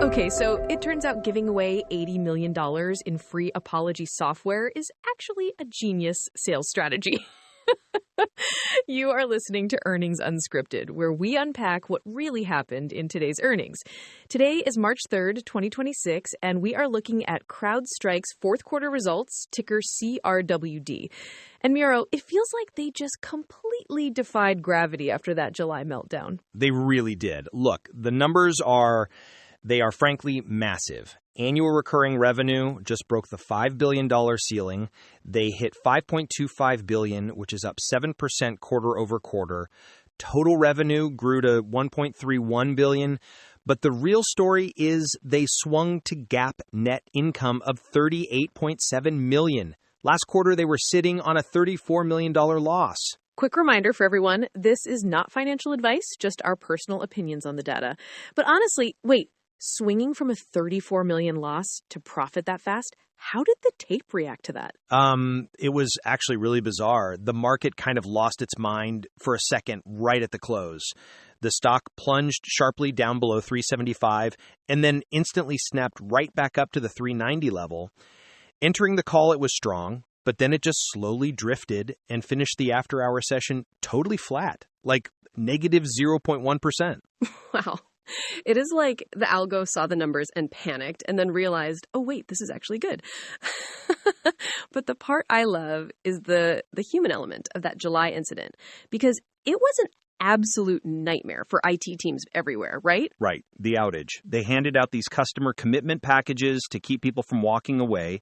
Okay, so it turns out giving away $80 million in free apology software is actually a genius sales strategy. You are listening to Earnings Unscripted, where we unpack what really happened in today's earnings. Today is March 3rd, 2026, and we are looking at CrowdStrike's fourth quarter results, ticker CRWD. And Miro, it feels like they just completely defied gravity after that July meltdown. They really did. Look, the numbers are frankly massive. Annual recurring revenue just broke the $5 billion ceiling. They hit $5.25 billion, which is up 7% quarter over quarter. Total revenue grew to $1.31 billion. But the real story is they swung to GAAP net income of $38.7 million. Last quarter, they were sitting on a $34 million loss. Quick reminder for everyone, this is not financial advice, just our personal opinions on the data. But honestly, wait. Swinging from a $34 million loss to profit that fast, how did the tape react to that? It was actually really bizarre. The market kind of lost its mind for a second right at the close. The stock plunged sharply down below 375 and then instantly snapped right back up to the 390 level. Entering the call, it was strong, but then it just slowly drifted and finished the after-hour session totally flat, like negative 0.1%. Wow. It is like the algo saw the numbers and panicked and then realized, oh, wait, this is actually good. But the part I love is the human element of that July incident, because it was an absolute nightmare for IT teams everywhere, right? Right. The outage. They handed out these customer commitment packages to keep people from walking away.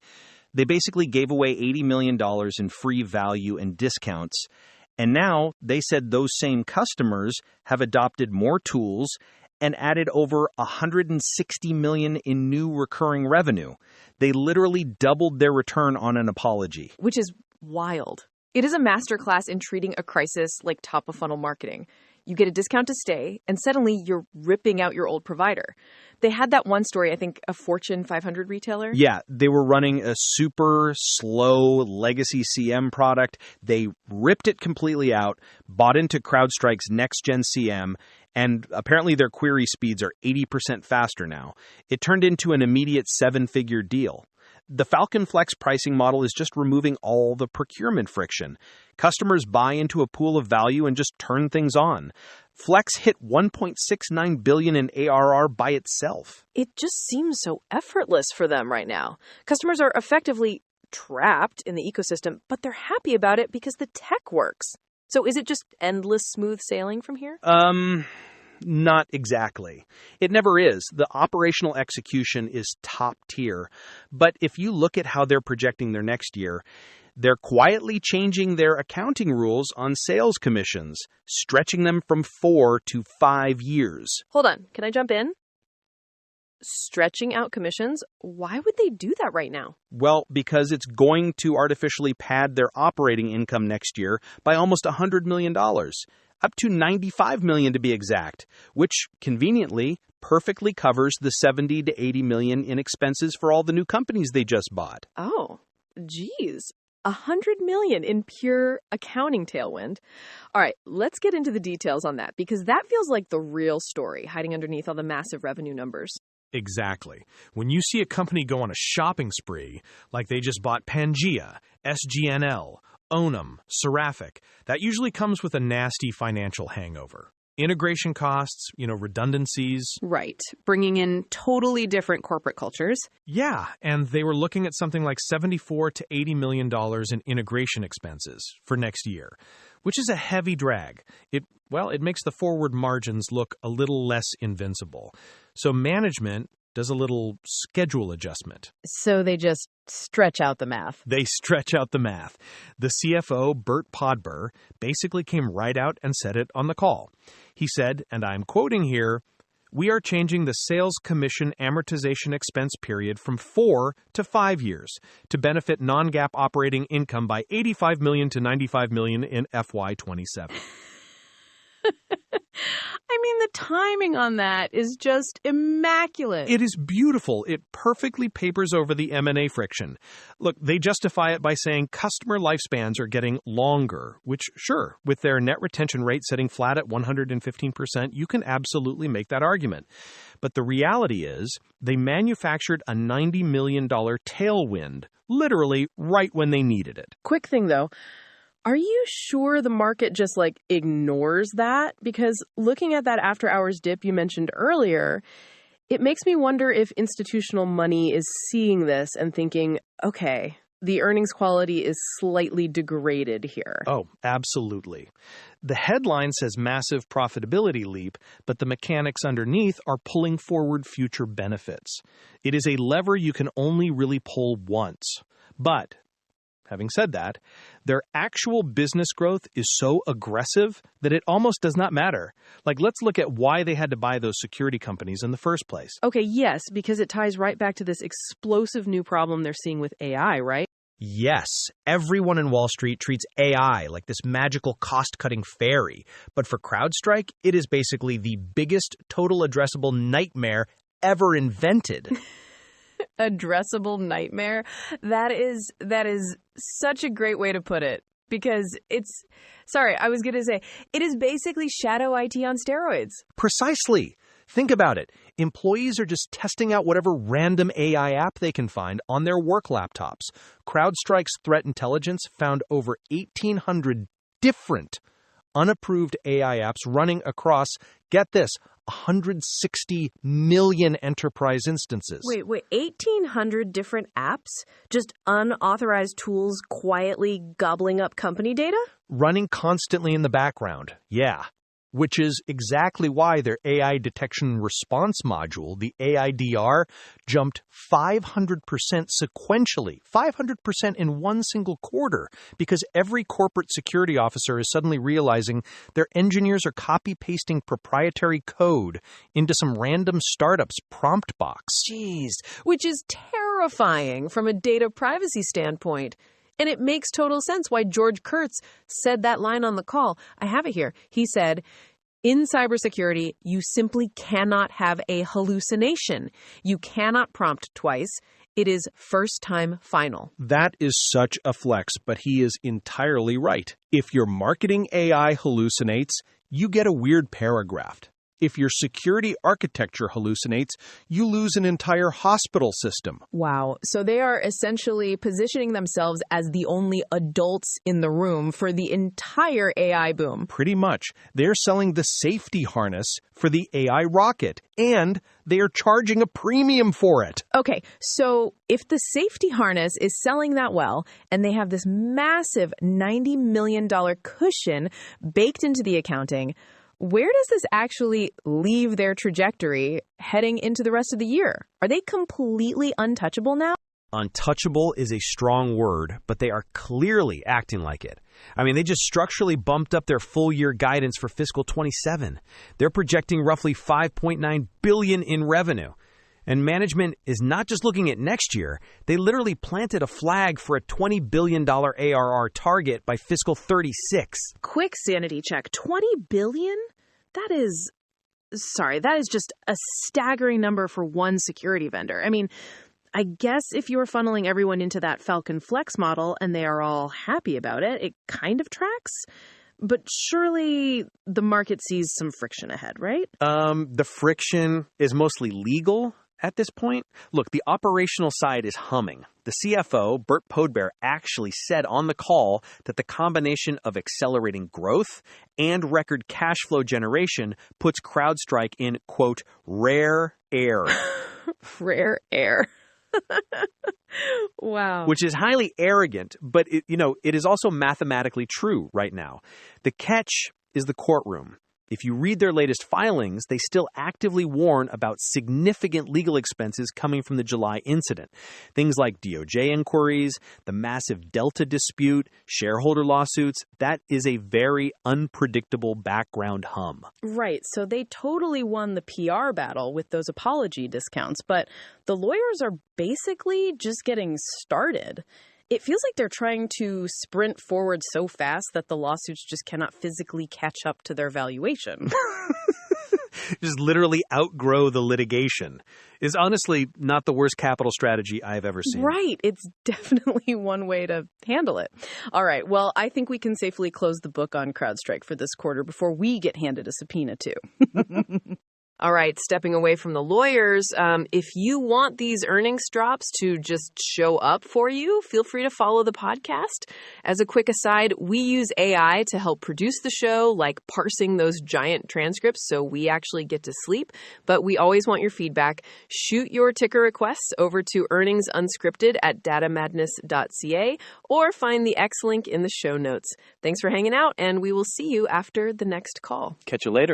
They basically gave away $80 million in free value and discounts. And now they said those same customers have adopted more tools and added over $160 million in new recurring revenue. They literally doubled their return on an apology. Which is wild. It is a masterclass in treating a crisis like top-of-funnel marketing. You get a discount to stay, and suddenly you're ripping out your old provider. They had that one story, I think, a Fortune 500 retailer. Yeah, they were running a super slow legacy CM product. They ripped it completely out, bought into CrowdStrike's next-gen CM, and apparently their query speeds are 80% faster now. It turned into an immediate seven-figure deal. The Falcon Flex pricing model is just removing all the procurement friction. Customers buy into a pool of value and just turn things on. Flex hit $1.69 billion in ARR by itself. It just seems so effortless for them right now. Customers are effectively trapped in the ecosystem, but they're happy about it because the tech works. So is it just endless smooth sailing from here? Not exactly. It never is. The operational execution is top tier. But if you look at how they're projecting their next year, they're quietly changing their accounting rules on sales commissions, stretching them from 4 to 5 years. Hold on. Can I jump in? Stretching out commissions? Why would they do that right now? Well, because it's going to artificially pad their operating income next year by almost $100 million. Up to $95 million to be exact, which conveniently perfectly covers the $70 to $80 million in expenses for all the new companies they just bought. Oh, geez. $100 million in pure accounting tailwind. All right, let's get into the details on that, because that feels like the real story hiding underneath all the massive revenue numbers. Exactly. When you see a company go on a shopping spree, like they just bought Pangea, SGNL, Onum, Seraphic, that usually comes with a nasty financial hangover. Integration costs, redundancies. Right. Bringing in totally different corporate cultures. Yeah, and they were looking at something like $74 to $80 million in integration expenses for next year, which is a heavy drag. It makes the forward margins look a little less invincible. So management does a little schedule adjustment. So they just stretch out the math. They stretch out the math. The CFO, Bert Podber, basically came right out and said it on the call. He said, and I'm quoting here, "We are changing the sales commission amortization expense period from 4 to 5 years to benefit non-GAAP operating income by $85 million to $95 million in FY27. I mean, the timing on that is just immaculate. It is beautiful. It perfectly papers over the M&A friction. Look, they justify it by saying customer lifespans are getting longer, which, sure, with their net retention rate sitting flat at 115%, you can absolutely make that argument. But the reality is they manufactured a $90 million tailwind, literally right when they needed it. Quick thing, though. Are you sure the market just, ignores that? Because looking at that after-hours dip you mentioned earlier, it makes me wonder if institutional money is seeing this and thinking, okay, the earnings quality is slightly degraded here. Oh, absolutely. The headline says massive profitability leap, but the mechanics underneath are pulling forward future benefits. It is a lever you can only really pull once. But having said that, their actual business growth is so aggressive that it almost does not matter. Let's look at why they had to buy those security companies in the first place. Okay, yes, because it ties right back to this explosive new problem they're seeing with AI, right? Yes, everyone in Wall Street treats AI like this magical cost-cutting fairy. But for CrowdStrike, it is basically the biggest total addressable nightmare ever invented. Addressable nightmare. That is such a great way to put it, because it is basically shadow IT on steroids. Precisely. Think about it. Employees are just testing out whatever random AI app they can find on their work laptops. CrowdStrike's threat intelligence found over 1,800 different unapproved AI apps running across, get this, 160 million enterprise instances. Wait, 1,800 different apps? Just unauthorized tools quietly gobbling up company data? Running constantly in the background, yeah. Which is exactly why their AI detection response module, the AIDR, jumped 500% sequentially, 500% in one single quarter, because every corporate security officer is suddenly realizing their engineers are copy-pasting proprietary code into some random startup's prompt box. Jeez, which is terrifying from a data privacy standpoint. And it makes total sense why George Kurtz said that line on the call. I have it here. He said, in cybersecurity, you simply cannot have a hallucination. You cannot prompt twice. It is first time final. That is such a flex, but he is entirely right. If your marketing AI hallucinates, you get a weird paragraph. If your security architecture hallucinates, you lose an entire hospital system. Wow. So they are essentially positioning themselves as the only adults in the room for the entire AI boom. Pretty much. They're selling the safety harness for the AI rocket, and they are charging a premium for it. Okay, so if the safety harness is selling that well, and they have this massive $90 million cushion baked into the accounting, where does this actually leave their trajectory heading into the rest of the year? Are they completely untouchable now? Untouchable is a strong word, but they are clearly acting like it. I mean, they just structurally bumped up their full-year guidance for fiscal 27. They're projecting roughly $5.9 billion in revenue. And management is not just looking at next year. They literally planted a flag for a $20 billion ARR target by fiscal 36. Quick sanity check. $20 billion? That is just a staggering number for one security vendor. I mean, I guess if you were funneling everyone into that Falcon Flex model and they are all happy about it, it kind of tracks. But surely the market sees some friction ahead, right? The friction is mostly legal at this point. Look, the operational side is humming. The CFO, Bert Podbere, actually said on the call that the combination of accelerating growth and record cash flow generation puts CrowdStrike in, quote, rare air. Rare air. Wow. Which is highly arrogant, but it is also mathematically true right now. The catch is the courtroom. If you read their latest filings, they still actively warn about significant legal expenses coming from the July incident. Things like DOJ inquiries, the massive Delta dispute, shareholder lawsuits. That is a very unpredictable background hum. Right. So they totally won the PR battle with those apology discounts, but the lawyers are basically just getting started. It feels like they're trying to sprint forward so fast that the lawsuits just cannot physically catch up to their valuation. just literally outgrow the litigation is honestly not the worst capital strategy I've ever seen. Right. It's definitely one way to handle it. All right. Well, I think we can safely close the book on CrowdStrike for this quarter before we get handed a subpoena, too. All right, stepping away from the lawyers, if you want these earnings drops to just show up for you, feel free to follow the podcast. As a quick aside, we use AI to help produce the show, like parsing those giant transcripts so we actually get to sleep. But we always want your feedback. Shoot your ticker requests over to earningsunscripted@datamadness.ca or find the X link in the show notes. Thanks for hanging out, and we will see you after the next call. Catch you later.